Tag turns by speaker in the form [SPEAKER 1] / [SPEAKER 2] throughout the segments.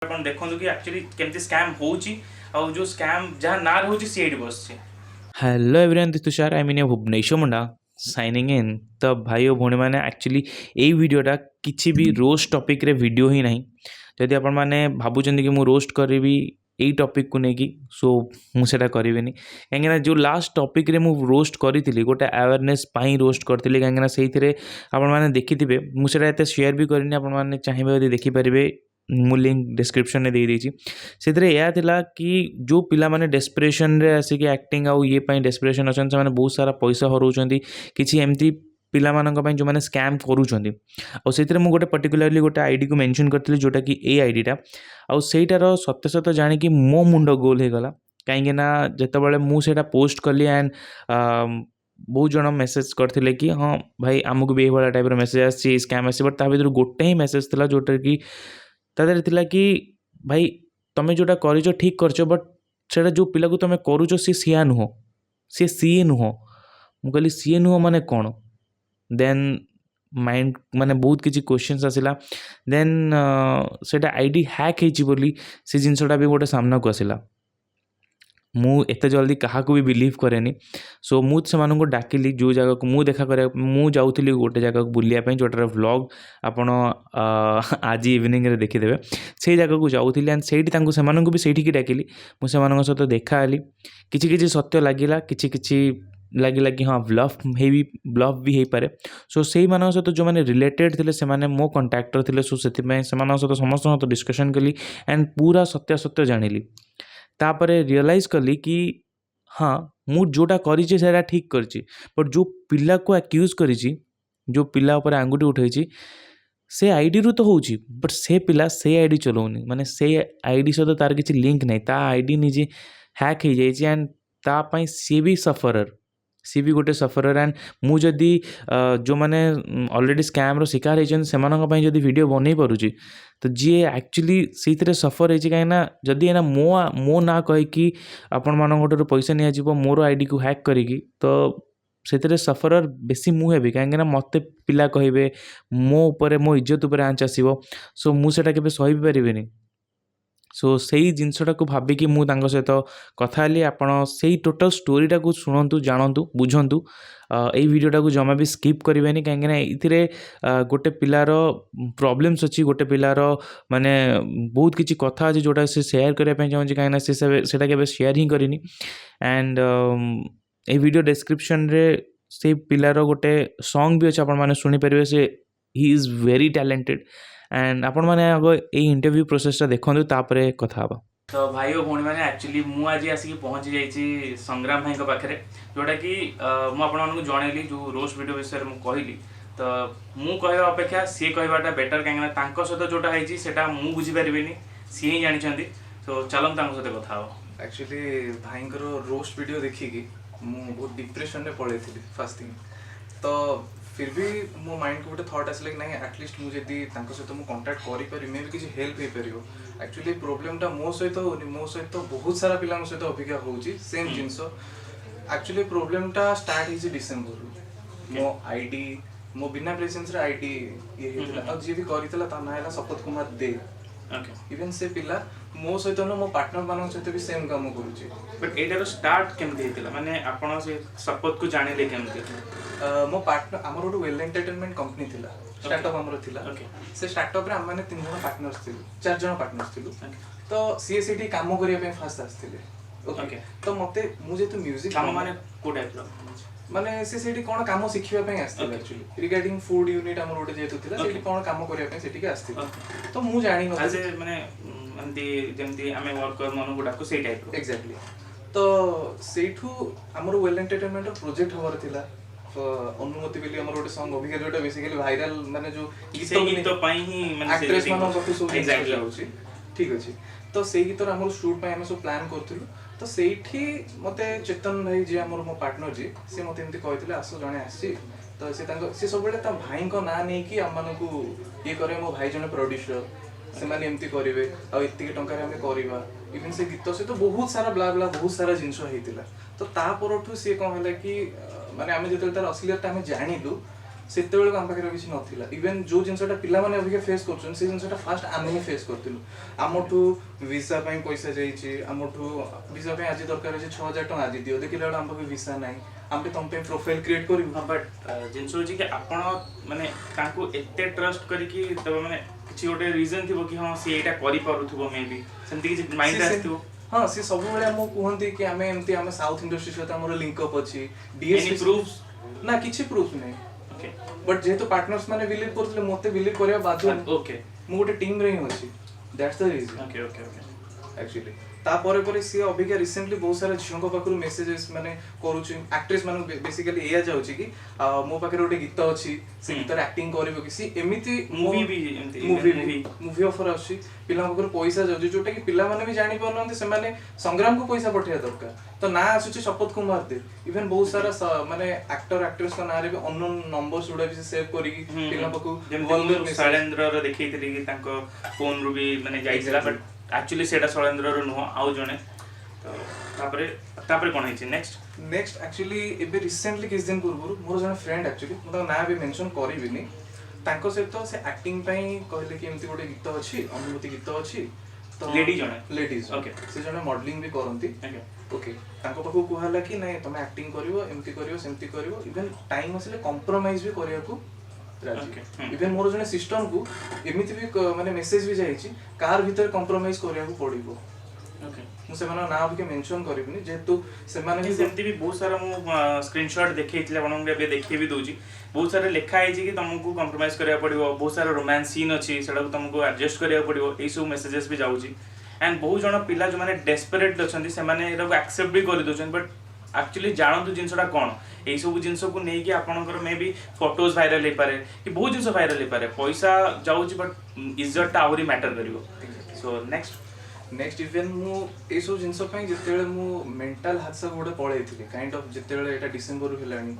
[SPEAKER 1] अपन देखो कि एक्चुअली केमती स्कैम होउची और जो स्कैम जहाँ ना होउची सीएडी बस
[SPEAKER 2] hello everyone this Tushar I mean Bhubaneswar Munda signing in. तो भाई और भौणी मैंने एक्चुअली यही वीडियोटा किसी भी रोस्ट टॉपिक रे वीडियो ही नहीं। जदि आपण मैंने भावुं कि मुझे रोस्ट करी यही टॉपिक को लेकिन सो मुझे करेनि कहीं जो लास्ट टॉपिक रे मु रोस्ट करी गोटे अवेयरनेस रोस्ट करी कहीं से आपने देखिथे मुझे एत शेयर भी करनी आपने चाहिए यदि देखिपारे मु लिंक डिस्क्रिप्शन में दे देती से यह थिला कि जो पिला माने डेस्परेशन रे आसिक एक्टिंग आउ ये डेस्परेशन अच्छा से बहुत सारा पैसा हराउं किसी एमती पिला जो मैंने स्कैम करूँगी और से गोटे पर्टिकुलरली गोटे आईडी को मेंशन करती जोटा कि ए आईडीटा आउ सेटार सत्य सत्य जाणी मो मुंड गोल हो गला कहीं जिते मुझे पोस्ट कली एंड बहुत जन मेसेज करते कि हाँ भाई आमको भी ये टाइप मेसेज आसी स्कैम आस बट भर गोटे ही मेसेज था जोटा कि तादेर थिला कि भाई तुम्हें जोटा कर ठीक कर बट से जो पिला को तुम करुच सी सिया नुह सी नुह मु कहली सी नुह माने कौन देन माइंड माने बहुत किसी क्वेश्चंस आसिला देन सेटा आईडी हैक होती से जिनसटा भी गोटे सामना को आसिला मु एत जल्दी क्या भी बिलीव कैनि सो मुझे डाकिली जो जगह को मु देखा कर मु जाऊली गोटे जगह को बुलायापी जोटार व्लॉग आपण आज इवनिंग रे देखिदेवे से जगह को जाऊली एंड से भी से डाकिली मुझे सहित देखाली किसी सत्य लगिला किसी लगिला कि हाँ ब्लफ भी हो पारे सो से सहित जो मैंने रिलेटेड थे से मो कंटाक्टर थे सो से सहित समस्त डिस्कसन कली एंड पूरा सत्यासत्य जानिली तापर रियलाइज कली कि हाँ मु जोटा करी से ठीक करी बट जो पिला को एक्यूज करी जो पिला उपर आंगुठी उठाई से आईडी रू तो होची बट से पिला से आईडी चलाउनी माने से आईडी सहित तार किसी लिंक नहीं ता आईडी निजे हैक हो जाए एंड तापाई सी भी सफरर सी भी गोटे सफरर एंड मुझे जो मैंने ऑलरेडी स्कैम रो शिकार होती से जदि वीडियो बन पारुची तो जी एक्चुअली से सफर होती कहीं जदि ना मो ना कहीकि आपण मानू पैसा नि मोर आईडी को हैक करी तो से सफरर बेसी मुझे कहीं मत पिला कहे मो उपर मो इज्जत उपर आँच आसो सो मुझे के सही पारे सो से जिनसटा को भाविकी मुझे सहित कथा आपण से टोटल स्टोरीटा को शुणु जानतु बुझंतु यही वीडियोटा को जमा भी स्किप करेंगे कहीं गोटे पिलार प्रॉब्लम्स अच्छी गोटे पिलार माने बहुत किसी कथा अच्छी जोटा से शेयर करने चाहिए कहीं सेटा के शेयर ही करनी एंड ये वीडियो डिस्क्रिप्शन रे से पिलार गोटे सॉन्ग भी अच्छे आपने शुणिपारे से he is very talented and आपण मैंने आग ये इंटरव्यू प्रोसेसटा देखते तापर कथा हाँ
[SPEAKER 1] तो भाई और भौणी मैंने एक्चुअली मुझे आसिक पहुँची जाइए संग्राम भाई पाखे जोटा कि मुझे जनइली जो रोस्ट वीडियो विषय में कहली तो मु कहवा अपेक्षा सी कहवाटा बेटर कहीं सहित जोटा है मुझे बुझीपारे सी ही जानते तो चलो सहित कथा
[SPEAKER 3] एक्चुअली भाई रोस्ट वीडियो देखिकी मु बहुत डिप्रेशन रे पड़े थी फर्स्ट थिंग तो फिर भी मो माइंड को गोटे थॉट आसला कि नहीं एटलिस्ट मुझे सहित मुझे कंटाक्ट करी मे भी किसी हेल्प हो पार एक्चुअली प्रोब्लेमटा मो सहित होनी मो सहित बहुत सारा पिला सहित अभिज्ञा होची सेम जिनस एक्चुअली प्रोब्लेमटा स्टार्ट होची डिसेंबर मो आईडी मो बिना प्रेजेंस रे आईडी ये हेतला अब जे भी करितला ता ना हैला शपथ कुमार दे इवन से पिला मो सहित न मो पार्टनर मान सहित भी सेम काम करूची
[SPEAKER 1] बट एटार स्टार्ट केमती हेतला माने आपण से शपथ को जानिले केमती
[SPEAKER 3] मो पार्टनर हमर गोटे वेल एंटरटेनमेंट कंपनी थिला स्टार्टअप हमर थिला से स्टार्टअप रे हम माने 3 जण पार्टनर्स थिलु 4 जण पार्टनर्स थिलु तो सीएसटी काम करिया पे फास्ट आस्थिले ओके तो मते मुझे तो म्यूजिक
[SPEAKER 1] काम माने को टाइप रो
[SPEAKER 3] माने सीएसटी कोन काम सिखिबा पे आस्थिले एक्चुअली रिगार्डिंग फूड यूनिट हमर गोटे जेतु थिला सेठी कोन काम करिया पे सेठी के आस्थिले तो मु जानि न
[SPEAKER 1] आज माने एंती जेमती हमें वर्कर मन गुडा को सेही टाइप
[SPEAKER 3] एग्जैक्टली तो सेठू हमर वेल एंटरटेनमेंट प्रोजेक्ट हमर थिला अनुमति बेली हमर गोटे सॉन्ग अभिज्ञा जोटा बेसिकली वायरल माने जो
[SPEAKER 1] गीत पई ही माने
[SPEAKER 3] एक्ट्रेस मानो कथि सो एग्जैक्टली होची ठीक अछि तो सेही गीतर हमर शूट पई हम सब प्लान करथिलु तो सेठी मते चेतन भाई जे हमर मो पार्टनर जे से मते एमती कहितले आसो जणे आसी तो से सब बेले ता भाई को ना नै कि हम मानको ये करे मो भाई जने प्रोड्यूसर से माने एमती करिवे आ इत्ती टंका रे हम करबा इवन से गीत से तो बहुत सारा ब्ला ब्ला बहुत सारा जिंस हेतिला तो ता परठु से कोन होला कि माने हम जेतल तार असलियत हम जानिलु ସେତେବେଳେ ଆମ ପାଖରେ କିଛି ନଥିଲା। ଇଭେନ୍ ଯୋଉ ଜିନିଷଟା ପିଲାମାନେ ଅବିକା ଫେସ୍ କରୁଛନ୍ତି ସେ ଜିନିଷଟା ଫାଷ୍ଟ ଆମେ ହିଁ ଫେସ୍ କରିଥିଲୁ। ଆମଠୁ ଭିସା ପାଇଁ ପଇସା ଯାଇଛି, ଆମଠୁ ଭିସା ପାଇଁ ଆଜି ଦରକାର ଅଛି 6,000 ଟଙ୍କା ଆଜି ଦିଅ, ଦେଖିଲା ବେଳକୁ ଆମ ପାଖରେ ଭିସା ନାହିଁ, ଆମେ ତମ ପାଇଁ ପ୍ରୋଫାଇଲ୍ କ୍ରିଏଟ୍ କରିବୁ।
[SPEAKER 1] ହଁ ବଟ୍ ଜିନିଷ ହେଉଛି କି ଆପଣ ମାନେ ତାଙ୍କୁ ଏତେ ଟ୍ରଷ୍ଟ କରିକି ଦେବା ମାନେ କିଛି ଗୋଟେ ରିଜନ୍ ଥିବ କି ହଁ ସିଏ ଏଇଟା କରିପାରୁଥିବ ମେ ବି ସେମିତି କିଛି ମାଇଣ୍ଡରେ ଆସିଥିବ।
[SPEAKER 3] ହଁ ସେ ସବୁବେଳେ ଆମକୁ କୁହନ୍ତି କି ଆମେ ଏମିତି ଆମେ ସାଉଥ ଇଣ୍ଡଷ୍ଟ୍ରି ସହିତ ଆମର ଲିଙ୍କ ଅପ୍ ଅଛି।
[SPEAKER 1] Any proofs?
[SPEAKER 3] ନା କିଛି ପ୍ରୁଫ୍ ନାହିଁ।
[SPEAKER 1] ଓକେ
[SPEAKER 3] ବଟ୍ ଯେହେତୁ ପାର୍ଟନର୍ସ ମାନେ ବିଲିଭ୍ କରୁଥିଲେ ମୋତେ ବିଲିଭ୍ କରିବା ବାଧ୍ୟ।
[SPEAKER 1] ଓକେ
[SPEAKER 3] ମୁଁ ଗୋଟେ ଟିମ୍ରେ ହିଁ ଅଛି, that's the reason
[SPEAKER 1] okay okay okay
[SPEAKER 3] actually. ତାପରେ ପରେ ସିଏ ଅବିକା ରିସେଣ୍ଟଲି ବହୁତ ସାରା ଝିଅଙ୍କ ପାଖରୁ ମେସେଜେସ୍ ମାନେ କରୁଛି, ଆକ୍ଟ୍ରେସ୍ ମାନଙ୍କୁ ବେସିକାଲି ଏଇଆ ଯାଉଛି କି ମୋ ପାଖରେ ଗୋଟେ ଗୀତ ଅଛି, ସେ ଗୀତରେ ଆକ୍ଟିଂ କରିବ କି, ସିଏ ଏମିତି
[SPEAKER 1] ମୁଭି ବି ଏମିତି
[SPEAKER 3] ମୁଭି ଅଫର ଆସୁଛି, ପିଲାଙ୍କ ପାଖରୁ ପଇସା ଯାଉଛି, ଯୋଉଟା କି ପିଲାମାନେ ବି ଜାଣିପାରୁନାହାନ୍ତି ସେମାନେ ସଂଗ୍ରାମକୁ ପଇସା ପଠେଇବା ଦରକାର। ତ ନାଁ ଆସୁଛି ଶପଥ କୁମାର ଦେବ, ଇଭେନ୍ ବହୁତ ସାରା ମାନେ ଆକ୍ଟର ଆକ୍ଟ୍ରେସଙ୍କ ନାଁରେ ବି ଅନନୋନ୍ ନମ୍ବର୍ସ ଗୁଡା ବି ସେଭ୍ କରିକି ପିଲାଙ୍କ ପାଖକୁ
[SPEAKER 1] ଶୈଳେନ୍ଦ୍ରର ଦେଖେଇଥିଲି କି ତାଙ୍କ ଫୋନରୁ ବି ମାନେ ଯାଇଥିଲା, ବଟ୍ ଆକ୍ଚୁଆଲି ସେଇଟା ଶୈଳେନ୍ଦ୍ରର ନୁହଁ ଆଉ ଜଣେ। ତ ତାପରେ କ'ଣ ହେଇଛି
[SPEAKER 3] ନେକ୍ସଟ ଆକ୍ଚୁଆଲି ଏବେ ରିସେଣ୍ଟଲି କିଛି ଦିନ ପୂର୍ବରୁ ମୋର ଜଣେ ଫ୍ରେଣ୍ଡ, ଆକ୍ଚୁଆଲି ମୁଁ ତାଙ୍କ ନାଁ ବି ମେନସନ୍ କରିବିନି, ତାଙ୍କ ସହିତ ସେ ଆକ୍ଟିଂ ପାଇଁ କହିଲେ କି ଏମିତି ଗୋଟେ ଗୀତ ଅଛି, ଅନୁଭୂତି ଗୀତ ଅଛି। ତ ଲେଡିଜ
[SPEAKER 1] ଓକେ
[SPEAKER 3] ସେ ଜଣେ ମଡେଲିଂ ବି କରନ୍ତି। ଓକେ ତାଙ୍କ ପାଖକୁ କୁହାହେଲା କି ନାଇଁ ତମେ ଆକ୍ଟିଂ କରିବ, ଏମିତି କରିବ, ସେମିତି କରିବ, ଇଭେନ୍ ଟାଇମ୍ ଆସିଲେ କମ୍ପ୍ରମାଇଜ ବି କରିବାକୁ ରାଜି। ଇଭେନ୍ ମୋର ଜଣେ ସିଷ୍ଟରଙ୍କୁ ଏମିତି ବି ମାନେ ମେସେଜ ବି ଯାଇଛି କାହାର ଭିତରେ କମ୍ପ୍ରମାଇଜ କରିବାକୁ ପଡିବ। ମୁଁ ସେମାନଙ୍କ ନାଁ ଅବିକା ମେନସନ୍ କରିବିନି ଯେହେତୁ ସେମାନେ ବି
[SPEAKER 1] ସେମିତି ବି ବହୁତ ସାରା ମୁଁ ସ୍କ୍ରିନଶଟ୍ ଦେଖେଇଥିଲି ଆପଣଙ୍କୁ, ଏବେ ଦେଖେଇ ବି ଦଉଛି। ବହୁତ ସାରା ଲେଖା ହେଇଛି କି ତମକୁ କମ୍ପ୍ରମାଇଜ କରିବାକୁ ପଡିବ, ବହୁତ ସାରା ରୋମାନ୍ସ ସିନ୍ ଅଛି ସେଟାକୁ ତମକୁ ଆଡଜଷ୍ଟ କରିବାକୁ ପଡିବ, ଏଇସବୁ ମେସେଜେସ୍ ବି ଯାଉଛି। ଆଣ୍ଡ ବହୁତ ଜଣ ପିଲା ଯୋଉମାନେ ଡେସ୍ପେରେଟ୍ ଅଛନ୍ତି ସେମାନେ ଏଟାକୁ ଆକ୍ସେପ୍ଟ ବି କରିଦେଉଛନ୍ତି, ବଟ୍ ଆକ୍ଚୁଆଲି ଜାଣନ୍ତୁ ଜିନିଷଟା କ'ଣ। ଏଇସବୁ ଜିନିଷକୁ ନେଇକି ଆପଣଙ୍କର ମେ ବି ଫଟୋଜ ଭାଇରାଲ ହେଇପାରେ କି ବହୁତ ଜିନିଷ ଭାଇରାଲ ହେଇପାରେ, ପଇସା ଯାଉଛି ବଟ୍ ଇଜ୍ଜତଟା ଆହୁରି ମ୍ୟାଟର କରିବ। ସୋ
[SPEAKER 3] ନେକ୍ସଟ ଇଭେନ୍ ମୁଁ ଏଇସବୁ ଜିନିଷ ପାଇଁ ଯେତେବେଳେ ମୁଁ ମେଣ୍ଟାଲ ହାଦସାକୁ ଗୋଟେ ପଳେଇଥିଲି କାଇଣ୍ଡ ଅଫ୍, ଯେତେବେଳେ ଏଇଟା ଡିସେମ୍ବରରୁ ହେଲାଣି,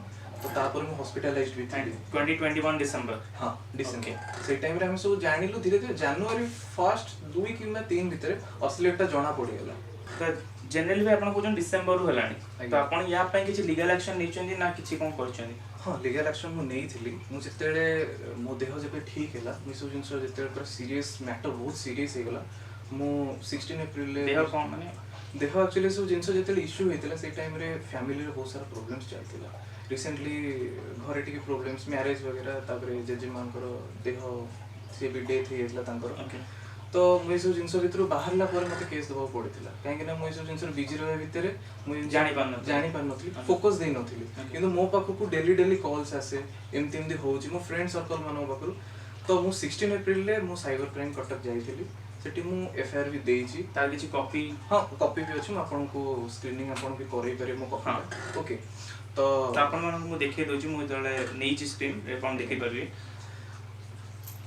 [SPEAKER 3] ତ ତାପରେ ମୁଁ ହସ୍ପିଟାଲାଇଜ୍ ବି ଥିଲି
[SPEAKER 1] 2021 ଡିସେମ୍ବର।
[SPEAKER 3] ହଁ ଡିସେମ୍ବର। ସେଇ ଟାଇମରେ ଆମେ ସବୁ ଜାଣିଲୁ ଧୀରେ ଧୀରେ, ଜାନୁଆରୀ ଫାର୍ଷ୍ଟ 2 କିମ୍ବା 3 ଭିତରେ ଅସଲିୟତଟା ଜଣା ପଡ଼ିଗଲା।
[SPEAKER 1] ତ ଜେନେରାଲି ବି ଆପଣ କହୁଛନ୍ତି ଡିସେମ୍ବରରୁ ହେଲାଣି, ତ ଆପଣ ୟା ପାଇଁ କିଛି ଲିଗାଲ ଆକ୍ସନ ନେଇଛନ୍ତି ନା କିଛି କ'ଣ କରିଛନ୍ତି?
[SPEAKER 3] ହଁ ଲିଗାଲ ଆକ୍ସନ ମୁଁ ନେଇଥିଲି। ମୁଁ ଯେତେବେଳେ ମୋ ଦେହ ଯେବେ ଠିକ୍ ହେଲା, ମୁଁ ଏସବୁ ଜିନିଷ ଯେତେବେଳେ ପୁରା ସିରିୟସ୍ ମ୍ୟାଟର ବହୁତ ସିରିୟସ୍ ହେଇଗଲା, ମୁଁ 16 ଏପ୍ରିଲରେ
[SPEAKER 1] ଦେହ କ'ଣ ମାନେ
[SPEAKER 3] ଦେହ ଆକ୍ଚୁଆଲି ସବୁ ଜିନିଷ ଯେତେବେଳେ ଇସ୍ୟୁ ହେଇଥିଲା ସେଇ ଟାଇମରେ ଫ୍ୟାମିଲିରେ ବହୁତ ସାରା ପ୍ରୋବ୍ଲେମ୍ସ ଚାଲିଥିଲା। ରିସେଣ୍ଟଲି ଘରେ ଟିକେ ପ୍ରୋବ୍ଲେମ୍ସ, ମ୍ୟାରେଜ ବଗେରା, ତାପରେ ଜେଜେମାଙ୍କର ଦେହ ସିଏ ବି ଡେଥ୍ ହେଇଯାଇଥିଲା ତାଙ୍କର। ତ ମୁଁ ଏସବୁ ଜିନିଷ ଭିତରୁ ବାହାରିଲା ପରେ ମୋତେ କେସ୍ ଦେବାକୁ ପଡ଼ିଥିଲା, କାହିଁକିନା ମୁଁ ଏସବୁ ଜିନିଷରେ ବିଜି ରହିବା ଭିତରେ ମୁଁ ଜାଣିପାରୁନଥିଲି, ଫୋକସ୍ ଦେଇନଥିଲି। କିନ୍ତୁ ମୋ ପାଖକୁ ଡେଲି କଲ୍ସ ଆସେ, ଏମିତି ହେଉଛି ମୋ ଫ୍ରେଣ୍ଡ ସର୍କଲ୍ ମାନଙ୍କ ପାଖରୁ। ତ ମୁଁ 16 ଏପ୍ରିଲରେ ମୁଁ ସାଇବର କ୍ରାଇମ୍ କଟକ ଯାଇଥିଲି, ସେଠି ମୁଁ FIR ବି ଦେଇଛି।
[SPEAKER 1] ତାର କିଛି କପି?
[SPEAKER 3] ହଁ କପି ବି ଅଛି, ମୁଁ ଆପଣଙ୍କୁ ସ୍କ୍ରିନିଂ ଆପଣ ବି କରେଇ ପାରିବେ ମୋ କପି। ଓକେ ତ
[SPEAKER 1] ଆପଣମାନଙ୍କୁ ମୁଁ ଦେଖେଇ ଦେଉଛି, ମୁଁ ଯେତେବେଳେ ନେଇଛି ସ୍କ୍ରିନ୍ ଆପଣ ଦେଖେଇ ପାରିବେ।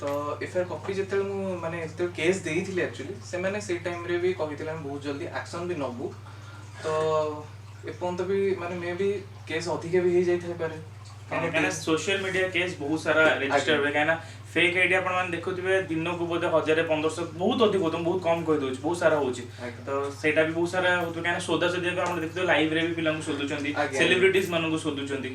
[SPEAKER 3] ତ FIR କପି ଯେତେବେଳେ ମୁଁ ମାନେ ଯେତେବେଳେ କେସ୍ ଦେଇଥିଲି ଆକ୍ଚୁଆଲି, ସେମାନେ ସେଇ ଟାଇମରେ ବି କହିଥିଲେ ଆମେ ବହୁତ ଜଲ୍ଦି ଆକ୍ସନ୍ ବି ନେବୁ। ତ ଏପର୍ଯ୍ୟନ୍ତ ବି ମାନେ ମେ ବି କେସ୍ ଅଧିକା ବି ହେଇଯାଇଥାଇପାରେ,
[SPEAKER 1] କାହିଁକିନା ସୋସିଆଲ ମିଡ଼ିଆ କେସ୍ ବହୁତ ସାରା ରେଜିଷ୍ଟର ହୁଏ। କାହିଁକିନା ଫେକ୍ ଆଇଡି ଆପଣମାନେ ଦେଖୁଥିବେ ଦିନକୁ ବୋଧେ 1000-1500 ବହୁତ ଅଧିକ ହଉଥିବ, ବହୁତ କମ୍ କହିଦେଉଛି, ବହୁତ ସାରା ହେଉଛି। ତ ସେଇଟା ବି ବହୁତ ସାରା ହଉଥିବ, କାହିଁକିନା ସୋଦାସୋଦି ଆପଣ ଦେଖିଥିବେ ଲାଇଭରେ ବି ପିଲାଙ୍କୁ ଶୋଧୁଛନ୍ତି, ସେଲିବ୍ରିଟିଜ ମାନଙ୍କୁ ଶୋଧୁଛନ୍ତି।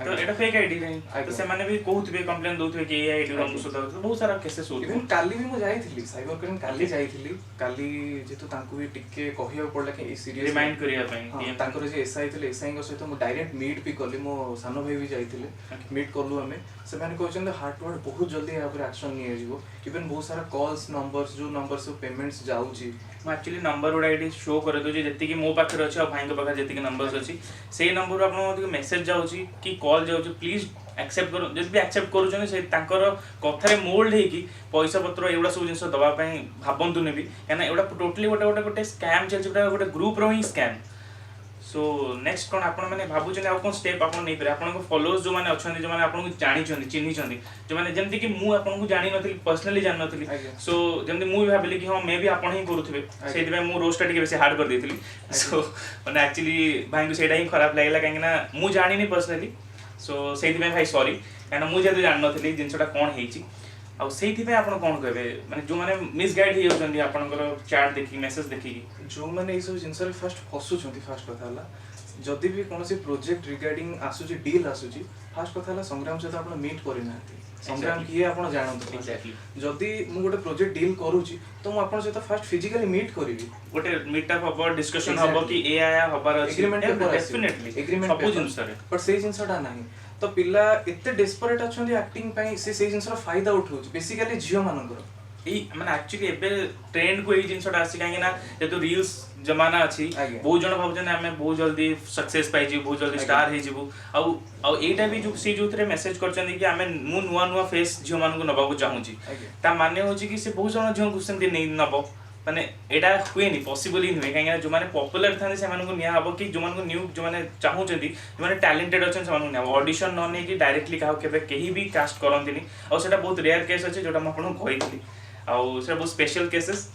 [SPEAKER 1] ତ ଏଇଟା ଫେକ୍ ଆଇଡି ନାହିଁ, ତ ସେମାନେ ବି କହୁଥିବେ କମ୍ପ୍ଲେନ ଦଉଥିବେ କି ଏଇ ଆଇଡିରୁ ଆମକୁ ଶୋଧା ହଉଥିବ, ବହୁତ ସାରା କେସେସ୍ ହଉଥିବ।
[SPEAKER 3] କାଲି ବି ମୁଁ ଯାଇଥିଲି ସାଇବର କ୍ରାଇମ୍, କାଲି ଯାଇଥିଲି। କାଲି ଯେହେତୁ ତାଙ୍କୁ ବି ଟିକେ କହିବାକୁ ପଡ଼ିଲା କି ଏଇ ସିରିୟସ୍
[SPEAKER 1] ରିମାଇଣ୍ଡ କରିବା ପାଇଁ,
[SPEAKER 3] ତାଙ୍କର ଯେ SI ଥିଲେ SIଙ୍କ ସହିତ ମୁଁ ଡାଇରେକ୍ଟ ମିଟ୍ ବି କଲି, ମୋ ସାନ ଭାଇ ବି ଯାଇଥିଲେ, ମିଟ୍ କଲୁ ଆମେ। ସେମାନେ କହିଛନ୍ତି ହାର୍ଟ ଟୁ ହାର୍ଟ ବହୁତ ଜଲ୍ଦି ଏହା ଉପରେ ଆକ୍ସନ୍ ନିଆଯିବ। ଇଭେନ୍ ବହୁତ ସାରା କଲ୍ସ ନମ୍ବର୍ସ, ଯୋଉ ନମ୍ବର ସବୁ ପେମେଣ୍ଟସ୍ ଯାଉଛି,
[SPEAKER 1] ମୁଁ ଆକ୍ଚୁଆଲି ନମ୍ବର ଗୁଡ଼ା ଏଇଠି ଶୋ କରିଦେଉଛି, ଯେତିକି ମୋ ପାଖରେ ଅଛି ଆଉ ଭାଇଙ୍କ ପାଖରେ ଯେତିକି ନମ୍ବର୍ସ ଅଛି, ସେଇ ନମ୍ବରରୁ ଆପଣଙ୍କ ଟିକେ ମେସେଜ୍ ଯାଉଛି କି କଲ୍ ଯାଉଛି, ପ୍ଲିଜ୍ ଆକ୍ସେପ୍ଟ କରୁ। ଯଦି ବି ଆକ୍ସେପ୍ଟ କରୁଛନ୍ତି ସେ ତାଙ୍କର କଥାରେ ମୋଲ୍ଡ ହେଇକି ପଇସା ପତ୍ର ଏଗୁଡ଼ା ସବୁ ଜିନିଷ ଦେବା ପାଇଁ ଭାବନ୍ତୁନି ବି, କାହିଁକିନା ଏଗୁଡ଼ା ଟୋଟାଲି ଗୋଟେ ସ୍କାମ୍ ଚାଲିଛି, ଗୋଟେ ଗ୍ରୁପ୍ର ହିଁ ସ୍କାମ୍। ସୋ ନେକ୍ସଟ କ'ଣ ଆପଣ ମାନେ ଭାବୁଛନ୍ତି ଆଉ କ'ଣ ଷ୍ଟେପ୍ ଆପଣ ନେଇପାରିବେ? ଆପଣଙ୍କ ଫଲୋଅର୍ସ ଯେଉଁମାନେ ଅଛନ୍ତି, ଯେଉଁମାନେ ଆପଣଙ୍କୁ ଜାଣିଛନ୍ତି, ଚିହ୍ନିଛନ୍ତି, ଯେଉଁମାନେ ଯେମିତିକି ମୁଁ ଆପଣଙ୍କୁ ଜାଣିନଥିଲି, ପର୍ସନାଲି ଜାଣିନଥିଲି, ସୋ ଯେମିତି ମୁଁ ବି ଭାବିଲି କି ହଁ ମେ ବି ଆପଣ ହିଁ କରୁଥିବେ, ସେଇଥିପାଇଁ ମୁଁ ରୋଷ୍ଟଟା ଟିକେ ବେଶୀ ହାର୍ଡ କରିଦେଇଥିଲି। ସୋ ମାନେ ଆକ୍ଚୁଆଲି ଭାଇଙ୍କୁ ସେଇଟା ହିଁ ଖରାପ ଲାଗିଲା, କାହିଁକିନା ମୁଁ ଜାଣିନି ପର୍ସନାଲି। ସୋ ସେଇଥିପାଇଁ ଭାଇ ସରି, କାହିଁକିନା ମୁଁ ଯେହେତୁ ଜାଣିନଥିଲି ଜିନିଷଟା କ'ଣ ହେଇଛି। ଆଉ ସେଇଥିପାଇଁ ଆପଣ କ'ଣ କହିବେ ମାନେ ଯେଉଁମାନେ ମିସଗାଇଡ୍ ହେଇଯାଉଛନ୍ତି ଆପଣଙ୍କର ଚାଟ୍ ଦେଖିକି, ମେସେଜ ଦେଖିକି?
[SPEAKER 3] ଯୋଉମାନେ ଏଇସବୁ ଜିନିଷରେ ଫାଷ୍ଟ ଫସୁଛନ୍ତି, ଫାଷ୍ଟ କଥା ହେଲା जदि भी कौन प्रोजेक्ट रिगार्डिंग आसूची डील आसूची फास्ट कथा है संग्राम सहित आप मीट करना संग्राम किए आप जानते
[SPEAKER 1] Exactly.
[SPEAKER 3] जदि मु गोटे प्रोजेक्ट डील करूची तो मु आपन सहित फास्ट फिजिकली मीट करिवि
[SPEAKER 1] गोटे मीटअप हबो डिस्कशन
[SPEAKER 3] Exactly.
[SPEAKER 1] हबो कि ए आया हबार अछि
[SPEAKER 3] एग्रीमेंट
[SPEAKER 1] डेफिनेटली
[SPEAKER 3] एग्रीमेंट
[SPEAKER 1] सब जिंस रे
[SPEAKER 3] बट से जिनसटा नाही तो पिला एते डेस्परेट अछंदी एक्टिंग पई से जिनसर फायदा उठाउची बेसिकली झियो मानकर
[SPEAKER 1] एई माने एक्चुअली एबे ट्रेंड को एई जिंसटा आसी काहे ना जेतु रील्स जमाना अछि
[SPEAKER 3] आगे।
[SPEAKER 1] बहुत जन भाबजन हमें बहुत जल्दी सक्सेस पाइ जी बहुत जल्दी
[SPEAKER 3] आगे।
[SPEAKER 1] स्टार हे जीवु आ एटा भी जो सी जोथरे मैसेज करचंदी कि हमें मु नुवा नुवा फेस झियो मान को नबाबू चाहूची
[SPEAKER 3] आगे।
[SPEAKER 1] ता माने होची कि से बहुत जन झियो को सेमती नै नबो माने एटा हुएनी पॉसिबल ही नुहे काहे जो माने पॉपुलर थाने से मानको निया हबो कि जो मानको न्यू जो माने चाहूचंदी जो माने टैलेंटेड अछन से मानको निया ऑडिशन न नै कि डायरेक्टली काहो केबे केही भी कास्ट करंतिनी और सेटा बहुत रेयर केस अछि जोटा म आपन कहितली आ सेटा बहुत स्पेशल केसेस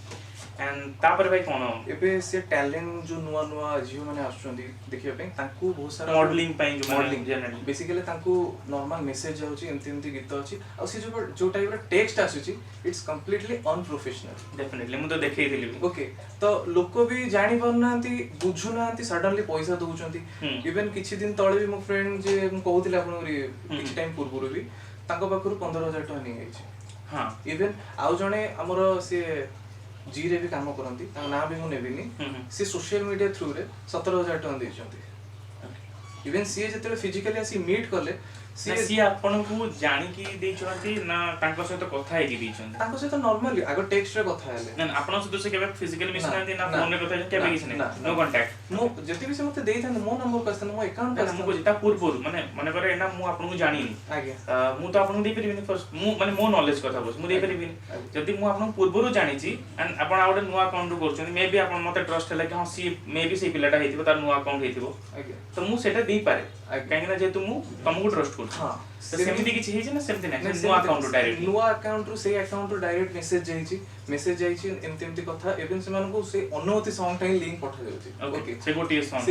[SPEAKER 1] एंड तापर भाई कोन
[SPEAKER 3] एबे से टैलेंट जो नुआ नुआ झियो माने आछुंदी देखियो पे तांकू बहुत सारा
[SPEAKER 1] मॉडलिंग पई जो
[SPEAKER 3] मॉडलिंग
[SPEAKER 1] जनरली
[SPEAKER 3] बेसिकली तांकू नॉर्मल मैसेज जाउची एमती गीत अछि और से जो टाइप रो टेक्स्ट आछुची इट्स कंप्लीटली अनप्रोफेशनल
[SPEAKER 1] डेफिनेटली मु तो देखैथिली भी
[SPEAKER 3] ओके तो लोक भी जानि पारनांती बुझु नांती सडनली पैसा दउचंती इवन किछि दिन तळे भी मो फ्रेंड जे मु कहउतिले आपन किछि टाइम पूर्वरु भी तांको पाखरु 15000 टका नै आइछि
[SPEAKER 1] हां
[SPEAKER 3] इवन आउ जणे हमरो से जी रे भी काम करंती ता ना भी मु नेबिनी से सोशल मीडिया थ्रू रे 17000 टका दैछंती इवन सी जेते फिजिकली आसी मीट करले
[SPEAKER 1] सी आपन को जानि की दैछंती ना तांको सहित कथा हेकी दैछंती
[SPEAKER 3] तांको से तो नॉर्मली आगो टेक्स्ट रे कथा हेले
[SPEAKER 1] ना आपन सहित से केबे फिजिकली मिस
[SPEAKER 3] ना,
[SPEAKER 1] नांती ना
[SPEAKER 3] ना,
[SPEAKER 1] फोन रे कथा केबे किछ नै
[SPEAKER 3] ना,
[SPEAKER 1] नो कांटेक्ट
[SPEAKER 3] मु जति भी से मते देई थान मो नंबर कस्तन मो अकाउंट
[SPEAKER 1] ना मु जिता पूर्व माने करे ना मु आपन को जानिनी
[SPEAKER 3] आगे
[SPEAKER 1] मु तो आपन दे परिबिनी फर्स्ट मु माने मो नॉलेज कथा बस मु दे परिबिनी जदि मु आपन पूर्वरु जानिची एंड आपन आउट नुवा अकाउंट करछन मे बी आपन मते ट्रस्ट हैला कि हां सी मे बी से पिलाटा हेतिबो तार नुवा अकाउंट हेतिबो
[SPEAKER 3] आगे
[SPEAKER 1] तो मु सेटा देई पारे काहे ना जेतु मु तुमको ट्रस्ट करछु
[SPEAKER 3] हां
[SPEAKER 1] तो सेमिति किछि हेछि ना सेमिति नै नुवा अकाउंट डायरेक्ट
[SPEAKER 3] नुआ अकाउंट रु से अकाउंट रु डायरेक्ट मेसेज जाईची एमती कथा इवन से मानको से अनुमति सॉन्ग टाइम लिंक पठा जाउची
[SPEAKER 1] ओके से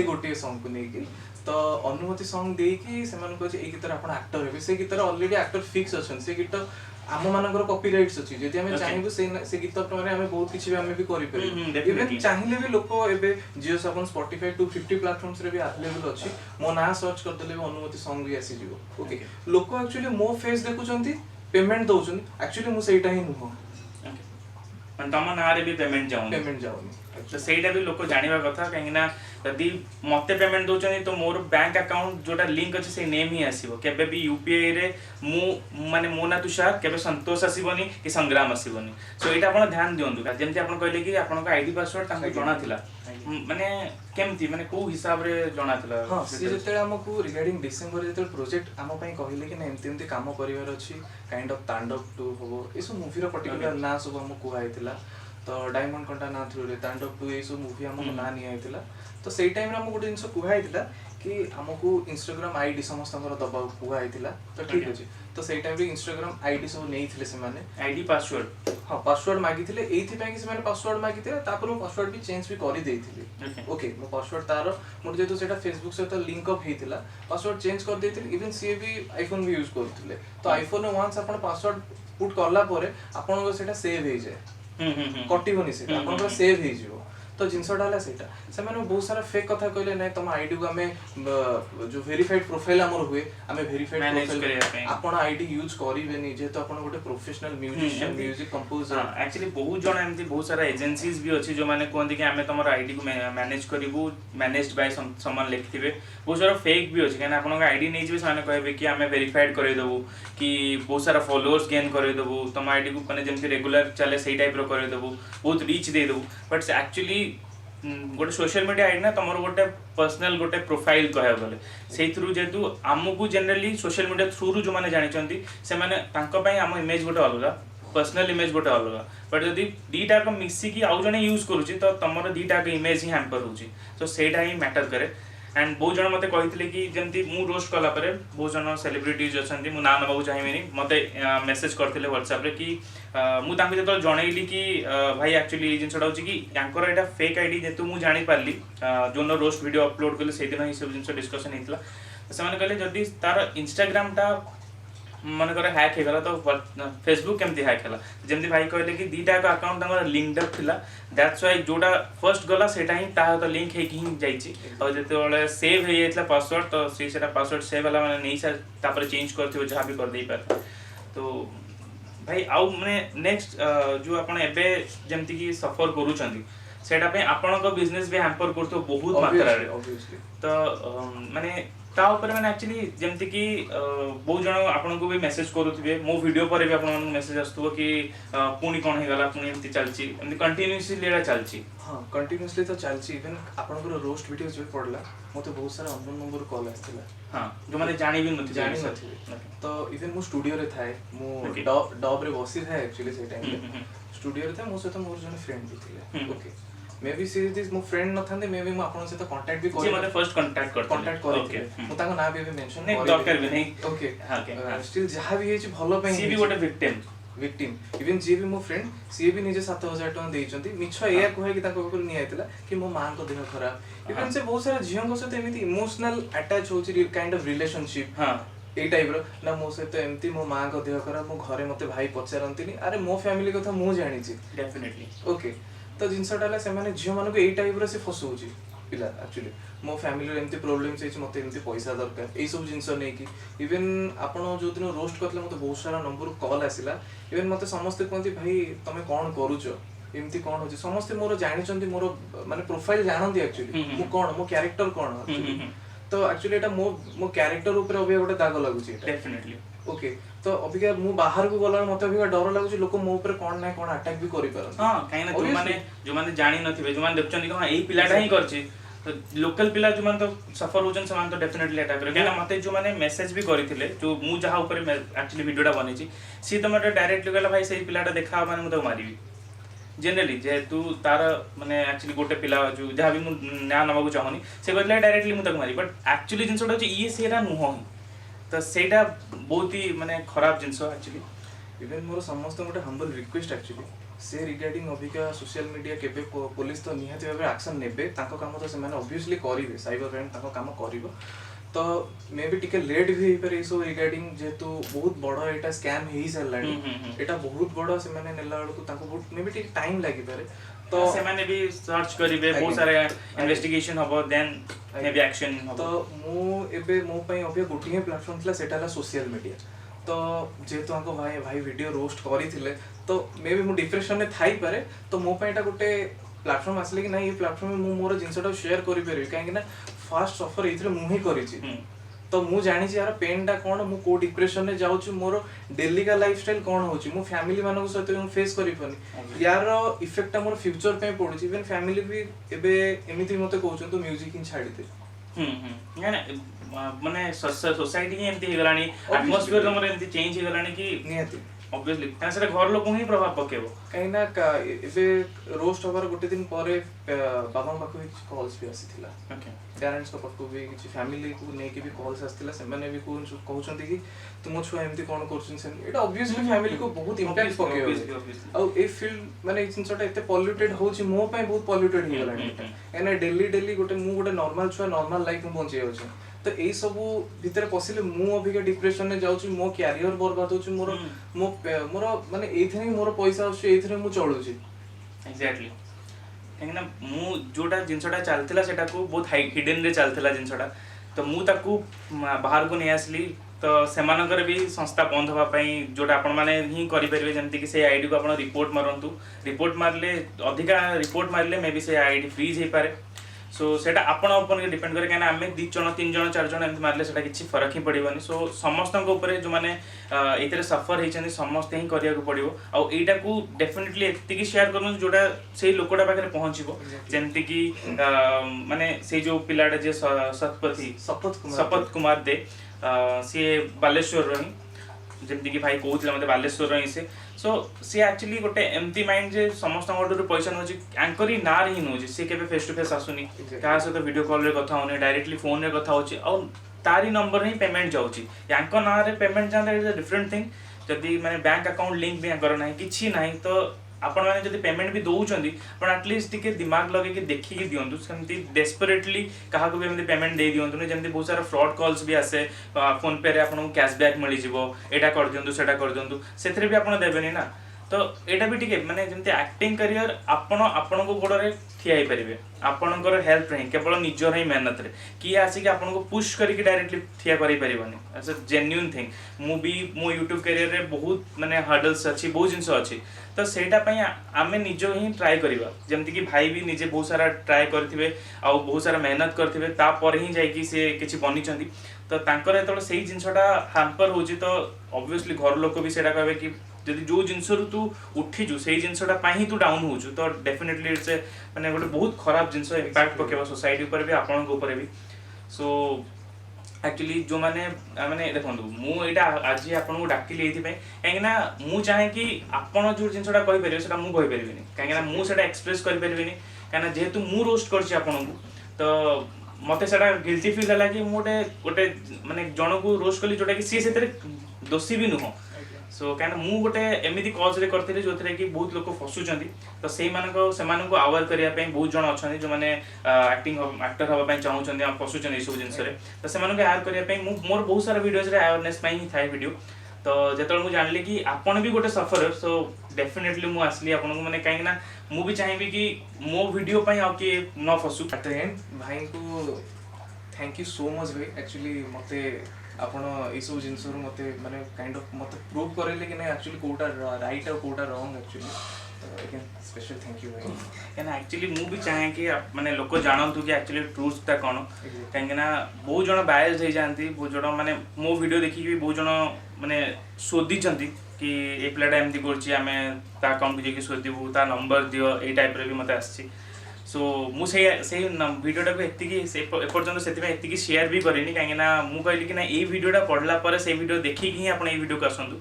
[SPEAKER 1] गोटिए
[SPEAKER 3] सॉन्ग को नेकी तो अनुमति सॉन्ग देकी से मानको जे ए गीतर आपण एक्टर हेबे से गीतर ऑलरेडी एक्टर फिक्स अछन से गीत आम मानकर कॉपीराइट्स अछि जदि हमें चाहेबो से गीत माने हमें बहुत किछि भी हमें भी करि परिबो इवन चाहिले भी लोक एबे जियो सावन स्पॉटिफाई 250 प्लेटफॉर्म्स रे भी अवेलेबल अछि मो ना सर्च कर देले अनुमति सॉन्ग भी आसी जिवो ओके लोक एक्चुअली मो फेस देखुचंती पेमेंट दउचंती एक्चुअली मु सेटा ही नुहो
[SPEAKER 1] मन तम नारे भी पेमेंट
[SPEAKER 3] जाउनी
[SPEAKER 1] तो सेटा भी लोक जानिबा कथा काहे ना यदि मते पेमेंट दोचनी तो मोर बैंक अकाउंट जोटा लिंक अछि से नेम ही आसीबो केबे भी यूपीआई रे मु माने मोना तुषार केबे संतोष आसीबोनी कि संग्राम आसीबोनी सो एटा आपण ध्यान दियंतु जेमति आपण कहले कि आपण का आईडी पासवर्ड तांको जणा थिला माने केमति माने को हिसाब रे जणा थिला
[SPEAKER 3] हां से जेते हमकु रिगार्डिंग डिसेंबर जेते प्रोजेक्ट हम पई कहिले कि ना एमति काम करिवार अछि काइंड ऑफ तांडव 2 होबो एसो मूवी रो पर्टिकुलर ना सब हम को आइतिला तो डायमंड कंटा ना थ्रू रे तांडव 2 एसो मूवी हमको ना नि आइतिला तो सेई टाइम रे हम गोटे जिंस को आइतिला कि हमको इंस्टाग्राम आईडी समस्तंकर दबा को आइतिला तो ठीक अछि तो सेई टाइम रे इंस्टाग्राम आईडी सब नै थिले से माने
[SPEAKER 1] आईडी पासवर्ड
[SPEAKER 3] हां पासवर्ड मागी थिले एथि पई कि से माने पासवर्ड मागी थिले तापर हम पासवर्ड भी चेंज भी करि देइथिले ओके मो पासवर्ड तारो मोर जेतो सेटा फेसबुक से तो लिंक अप हेतिला पासवर्ड चेंज कर देइथिले इवन सी भी आईफोन भी यूज करथिले तो आईफोन में वंस अपन पासवर्ड पुट करला परे आपन को सेटा सेव हे जाय कटिबोनी से आपन को सेव हे जिवो तो जिनसो डाला सेटा से माने बहुत सारा फेक कथा कहले नै तम आईडी को हमें जो वेरीफाइड प्रोफाइल हमर हुए हमें वेरीफाइड प्रोफाइल आपन आईडी यूज करिवेनी जे तो आपन गोटे professional musician music composer
[SPEAKER 1] actually बहुत जण एमती बहुत सारा एजेंसीज भी अछि जो माने कोंदी कि हमें तमर आईडी को मैनेज करिवु मैनेज्ड बाय समवन लिखथिबे बहुत सारा फेक भी अछि काना आपन का आईडी नै जेबे साने कहबे कि हमें वेरीफाइड करे देबो कि बहुत सारा फॉलोअर्स गेन करे देबो तम आईडी को माने जेमति रेगुलर चले सही टाइप रो करे देबो बहुत रीच दे देबो बट एक्चुअली गोटे सोशल मीडिया आईडी ना तमर गोटे पर्सनल गोटे प्रोफाइल कहया गले से थ्रू जेतु आमको जनरली सोशल मीडिया थ्रू रू जो माने जानिचंती से माने तांको पई आम इमेज गोटे अलगा पर्सनल इमेज गोटे अलगा बट जदि दीटा को मिक्सी की आउ जने यूज करूची तो तमर दीटा के इमेज ही हैम्पर होची तो सेटा ही मैटर करे एंड बहुत जन मते कहितले कि जेमती मु रोस्ट कला परे बहुत जन सेलिब्रिटीज अछंती मु नाम नबाउ चाहिबिनी मते मेसेज करथिले व्हाट्सएप रे कि मु तांको जतो जणैली कि भाई एक्चुअली जिंसडा होची कि यांकर एटा फेक आईडी जेतु मु जानि पारली जोनो रोस्ट वीडियो अपलोड करले से दिन ही सब जिंस डिस्कशन हेतला से माने कहले जदी तार इंस्टाग्राम टा मनकर हैक हो गला तो फेसबुक केमती हैक हैला जेमती भाई कहले कि दीटा का अकाउंट तंगर लिंक्ड अप थिला दैट्स व्हाई जोटा फर्स्ट गला सेटा ही ता तो लिंक हे कि जाईची और जते वाले सेव हे जाइतला पासवर्ड तो सेटा पासवर्ड सेव वाला माने नहीं सा तापर चेंज करथियो जहां भी कर देई पार तो भाई आउ माने नेक्स्ट जो आपण एबे जेमती कि सफर करूछंती सेटा पे आपन को बिजनेस भी हैम्पर करतो बहुत मात्रा रे
[SPEAKER 3] ऑब्वियसली
[SPEAKER 1] तो माने ता ऊपर मैंने एक्चुअली जेमती कि बहुत जन आपन को भी मेसेज करूथिबे मो वीडियो पर भी आपन मेसेज आस्तुबो कि पुणी कोन हे गला पुणी एमती चलची एमती कंटीन्यूअसली लेडा चलची
[SPEAKER 3] हाँ कंटिन्यूअसली तो चलची इवन आपनकर रोस्ट वीडियोस जो पड़ला मते बहुत सारा अननोन नंबर कॉल आस्थिला
[SPEAKER 1] हां जो माने जानि भी नथि
[SPEAKER 3] जानि नथि तो इवन मो स्टूडियो रे थाए मो डॉब रे बसी थाए एक्चुअली से टाइम रे स्टूडियो रे था मो सहित मोर जने फ्रेंड भी थिले okay maybe see this मो फ्रेंड न थांदे मे बी मो आपन सहित कांटेक्ट भी
[SPEAKER 1] जे माने फर्स्ट कांटेक्ट
[SPEAKER 3] करी मो ताको ना भी मेंशन
[SPEAKER 1] नहीं दरकार भी नहीं
[SPEAKER 3] ओके
[SPEAKER 1] ओके
[SPEAKER 3] स्टिल जहां भी हेची भलो पे
[SPEAKER 1] सी भी गोटे
[SPEAKER 3] विक्टिम इवन जी भी मो फ्रेंड सी भी निजे 7000 टका देइचंती मिछ एया कहै कि ताको ऊपर नि आइतला कि मो मां को देह खराब इवन से बहुत सारा झियों को सहित एमिति इमोशनल अटैच होची काइंड ऑफ रिलेशनशिप
[SPEAKER 1] हां
[SPEAKER 3] ए टाइप रो ना मो सहित एमती मो मां को देह खराब मो घरे मते भाई पचारंतिनी अरे मो फैमिली कथा मो जानि छी
[SPEAKER 1] डेफिनेटली
[SPEAKER 3] ओके तो जिनसटाला से माने झियो मानको ए टाइप रो से फसौची पिला एक्चुअली मो फैमिली रे एमती प्रॉब्लम से मते एमती पैसा दरकार ए सब जिंस नै कि इवन आपण जो दिन रोस्ट करले मते बहुत सारा नंबर कॉल आसिला इवन मते समस्त कहंती भाई तमे कोन करूचो एमती कोन होची समस्त मोर जानिचंती मोर माने प्रोफाइल जानंती एक्चुअली मो कोन मो कैरेक्टर कोन तो एक्चुअली एटा मो कैरेक्टर ऊपर अबे गोटे दाग लागुची
[SPEAKER 1] डेफिनेटली
[SPEAKER 3] ओके तो अबिका मु बाहर को गला मते अबिका डर लागुची लोक मो ऊपर कोन ना कोन अटैक भी करि परन
[SPEAKER 1] हां काई ना जो माने जानि नथिबे जो माने देखचंदी कि हां एई पिलाटा ही करची तो लोकल पिला जो माने तो सफर होजन समान तो डेफिनेटली अटैक करे काना मते जो माने मेसेज भी करिथिले जो मु जहा ऊपर एक्चुअली वीडियोटा बनेची सी तो मते डायरेक्टली कहला भाई सेई पिलाटा देखा माने मु तो मारिबी जनरली जेहेतु तार माने एक्चुअली गोटे पिला जो जहा भी मु ना नबाकू चाहनी से कहला डायरेक्टली मु तक मारी बट एक्चुअली जिंसटा जे ये सेरा नुह तो सेटा बहुत ही माने खराब जिंस एक्चुअली
[SPEAKER 3] इवन मोर समस्त गोटे हम्बल रिक्वेस्ट एक्चुअली से रिगार्डिंग अबिका सोशल मीडिया केबे पुलिस तो निहाती भाबे एक्शन नेबे ताको काम तो से माने ऑब्वियसली करिवे साइबर क्राइम ताको काम करिवो तो मे बी टिके लेट भी हेई पारे सो रिगार्डिंग जेतु बहुत बड़ एटा स्कैम हेई सरलानी एटा बहुत बड़ से माने नेला वाला को ताको बहुत मे बी टिके टाइम लागि पारे
[SPEAKER 1] तो से माने भी सर्च करिवे बहुत सारे इन्वेस्टिगेशन हबो देन मे बी एक्शन हबो
[SPEAKER 3] तो मु एबे मो पई अबे गोटिए प्लेटफॉर्म थला सेटाला सोशल मीडिया तो जेतु आको भाई वीडियो रोस्ट करिथिले तो मे बी मु डिप्रेशन में थाई पारे तो मो पई एटा गोटे प्लेटफॉर्म आसले कि ना ये प्लेटफॉर्म में मु मोर जिंसटा शेयर करि परबी काहे ना फास्ट सफर इथरे मु ही करिछि तो मु जानि छी यार पेन टा कोन मु को डिप्रेशन में जाउ छी मोर डेली का लाइफस्टाइल कोन होची मु फैमिली मानको सहित मु फेस करि पनी यार इफेक्ट मोर फ्यूचर पे पडुची इवन फैमिली भी एबे एमिति मते कहउछन तो म्यूजिक इन छाडी दे
[SPEAKER 1] माने सोसाइटी ही एमती हेगलानी एटमॉस्फियर हमर एमती चेंज हेगलानी कि
[SPEAKER 3] नियति
[SPEAKER 1] ऑब्वियसली काहे से घर लोक ही प्रभाव पकेबो
[SPEAKER 3] काहे ना एबे रोस्ट होबार गोटे दिन परे बाबा पाखु कॉल्स भी आसीथिला
[SPEAKER 1] ओके
[SPEAKER 3] पेरेंट्स को पाखु भी किछि फैमिली को नै के भी कॉल्स आसीथिला से माने भी कहउछंती कि तुम छुआ एमती कोन करछन से एटा ऑब्वियसली फैमिली को बहुत इंपैक्ट पकेबो आ ए फील्ड माने इ जिंसटा एते पॉल्यूटेड होछि मो पय बहुत पॉल्यूटेड ही गलानी एना डेली गोटे मु गोटे नॉर्मल छुआ नॉर्मल लाइफ में बंचे होछि तो ए सब भीतर पसिले मु अभिका डिप्रेशन में जाउछि मो कैरियर बर्बाद होछि मोर मोर माने एथरे मोर पैसा होछि एथरे मु चलुछि
[SPEAKER 1] एग्जैक्टली काहेना मु जोटा जिंसटा चलथिला सेटा को बहुत हिडन रे चलथिला जिंसटा तो मु ताकू बाहर को नै आसली तो सेमानकर भी संस्था बंद होबा पई जोटा आपण माने ही करि परिबे जेमति कि से आईडी को आपण रिपोर्ट मारंतु रिपोर्ट मारले अधिका रिपोर्ट मारले मे बी से आईडी फ्रीज हे पारे सो सेटा आपण ऊपर डिपेंड करे काना हमें 2 जण 3 जण 4 जण एमति मारले सेटा किछि फरक ही पड़िबनी सो समस्त को ऊपर जो माने एतरे सफर हेचनी समस्त ही करिया को पड़िबो आ एटा को डेफिनेटली एति की शेयर करनु जोटा सेही लोकोडा पाखरे पहुंचीबो जेमति कि माने से जो पिलाडा जे शपथ कुमार दे सी बालेश्वर रही जेमति कि भाई कहउतला मते बालेश्वर रही से सो सी एक्चुअली गोटे एमती माइंड जे समस्त ऑर्डर पैसा नोची एंकरी ना रही नोची से केबे फेस टू फेस आसुनी का से तो वीडियो कॉल रे कथा होने डायरेक्टली फोन रे कथा होची और तारी नंबर ही पेमेंट जाउची यांको ना रे पेमेंट जांदा इज अ डिफरेंट थिंग जदी माने बैंक अकाउंट लिंक भी कर नाही किछि नाही तो आपण मैंने जब पेमेंट भी दौरान आप आटलिस्ट टे दिमाग लगे देखिकी दिंतु सेमती डेस्परेटली क्या भी एमती पेमेंट दे दिंतु जमी बहुत सारा फ्रॉड कॉल्स भी आसे फोन पे आपको कैशबैक मिल जाटा कर दिंतु से कर दिंतु से भी आप देवेनि ना तो यहाँ भी टे माने जमी एक्टिंग करियर आपण गोड़े ठिया पारे आपणकर हेल्प नहीं केवल निजर ही मेहनत रे किए आसिक आपको पुश करके डायरेक्टली ठिया कर एज अ जेन्युइन थिंग मु भी मो यूट्यूब करियर रे बहुत माने हर्डल्स अच्छी बहुत जिनस अच्छी तो सेटापी आम निज ही ट्राए करवा जमती कि भाई भी निजे बहुत सारा ट्राए करेंगे आ बहुत सारा मेहनत करेंगे तापर ही जाकि सी किसी बनी तो तांकर जो से जिनसटा हाम्पर हो तो ऑब्वियसली घर लोक भी सेटा कहे कि जदि जो जिनस तू उठीचु से जिनसटा ही तू डाउन हो तो डेफिनेटली इट्स ए माने गोटे बहुत खराब जिनस इम्पैक्ट पकेबा सोसाइटी ऊपर भी आपण ऊपर भी सो एक्चुअली जो मैंने मैंने देखो मुझे आज आपको डाकिली ये कहीं मु चाहे कि आपड़ जो जिनसा कहीपर से मुझे कहीं मुझे एक्सप्रेस करें कहीं जेहेतु मु रोस्ट कर तो मत से गिल्टी फिल है कि मुझे गोटे माने जन को रोस्ट कली जोटा कि सी से दोषी भी नुह सो कहीं मुझे गोटे एमती कज करी जो थे कि बहुत लोग फसुँच तो से आवेयर करने बहुत जन अच्छा जो मैंने एक्टिंग एक्टर हाँपाई चाहूँ फसुँच सब जिनस तो से आवेयर करने मोर बहुत सारा वीडियोज अवेयरनेस ही थाए वीडियो तो जो मुझे जानी कि आपन भी गोटे सफर सो डेफिनेटली मुझे आसली आपको मैंने कहीं मु भी चाहिए कि मो वीडियो आउ किए न फसु
[SPEAKER 3] एट द एंड भाई को थैंक यू सो मच भाई एक्चुअली मते आपण ये सब जिनस मते माने काइंड ऑफ मते प्रूव करेले कि नहीं एक्चुअली कोटा राइट और कोटा wrong actually again special thank you भाई
[SPEAKER 1] क्या एक्चुअली मु भी चाहे कि माने लोक जानतु कि एक्चुअली ट्रूथटा कौन कहीं बहुत जन बायस हो जाती बहुत जन माने मो वीडियो देखिक भी बहुत जन माने शोधी कि ये पिलाटा एमती कर अकाउंट को जाकि शोधबू ता नंबर दियो ये टाइप भी मत आसी सो मुझे भिडटा को एपर्तन से शेयर भी करेनि कहीं मुझे कहली कि ना ये भिडटा पढ़ला से भिड देखिक ही आप भिडियो को आसतु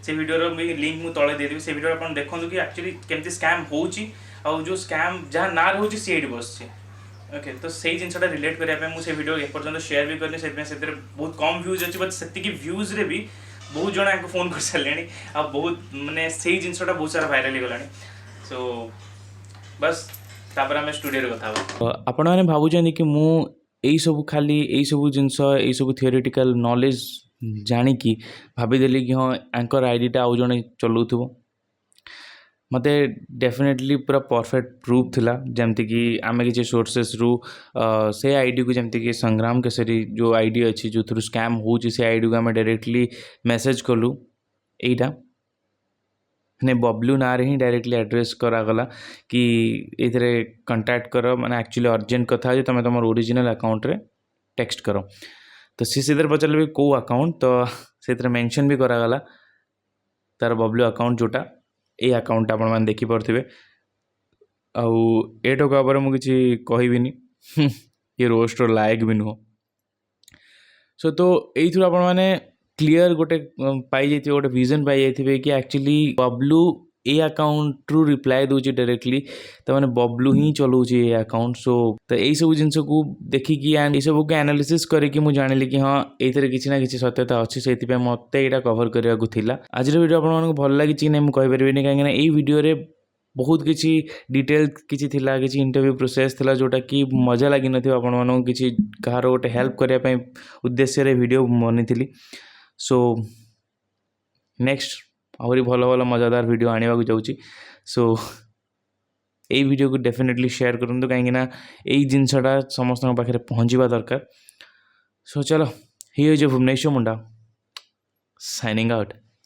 [SPEAKER 1] से भिडर भी लिंक मुझे तले देदेवी से भिडियो आप देखूँ कि एक्चुअली केमती स्कैम हो जो स्कैम जहाँ ना रोचे सी बस ओके तो से जिनसा रिलेट करने मुझे भिडियो एपर्तन शेयर भी करनी से बहुत कम व्यूज अच्छी बट से व्यूज रे भी बहुत जन आपको फोन कर सारे आ बहुत माने से जिनसटा बहुत सारा भाइराल गला सो बस तापर आम स्टूडियो कथा
[SPEAKER 2] आपण मैंने भावुं कि मु यही सब खाली यही सब जिनस यही सब थियोरेटिकल नॉलेज जानिकी भावीदेली कि हाँ एंकर आईडीटा आउ जड़े चलाऊ मते डेफिनेटली पूरा परफेक्ट प्रूफ थिला जमती कि आम किसी सोर्सेस रु से आईडी को जमती कि संग्राम केसरी जो आईडी अच्छी जो थ्रू स्कैम हो से आईडी को आम डायरेक्टली मेसेज कलु यहीटा ने बबलू ना ही डायरेक्टली एड्रेस करागला कि ये कंटाक्ट कर माने एक्चुअली अर्जेंट कथा है तुम तुम ओरिजिनल अकाउंट रे टेक्स्ट करो तो सी पचारे भी कौ अकाउंट तो से मेंशन भी करागला तार बबलू अकाउंट जोटा ये अकाउंट आपण मैंने देखिपे आउ ए टका पर मुझे कहबिनी ये रोस्टर लायक भी नुह सो तो यही आप मैंने क्लीयर गोटे पाई जाइए गोटे विजन पाई जाइए कि एक्चुअली बबलू ए अकाउंट रु रिप्लाई दूसरी डायरेक्टली तो मैंने बबलू ही चलाऊँगी ये अकाउंट सो तो यही सब जिनस को देखिकी एंड ये सब को एनालिसिस करके मुझे जानिली कि हाँ ये किसी ना किसी सत्यता अच्छी से मत यहाँ कवर करने को थिला आज वीडियो आपको भल लगी कि नहीं मुझे कहीपरि कहीं ये वीडियो रे बहुत किसी डिटेल किसी थिला किसी इंटरव्यू प्रोसेस थिला जोटा कि मजा लगी न आपण किसी कहार गोटे हेल्प करने उद्देश्य वीडियो बनी थी सो नेक्स्ट आहरी भल भल मजादार वीडियो आने को जाऊँगी सो यही वीडियो को डेफिनेटली शेयर करूँ कहीं यही जिनसटा समस्त पाखे पहुँचवा दरकार सो चलो ही भुवनेश्वर मुंडा साइनिंग आउट।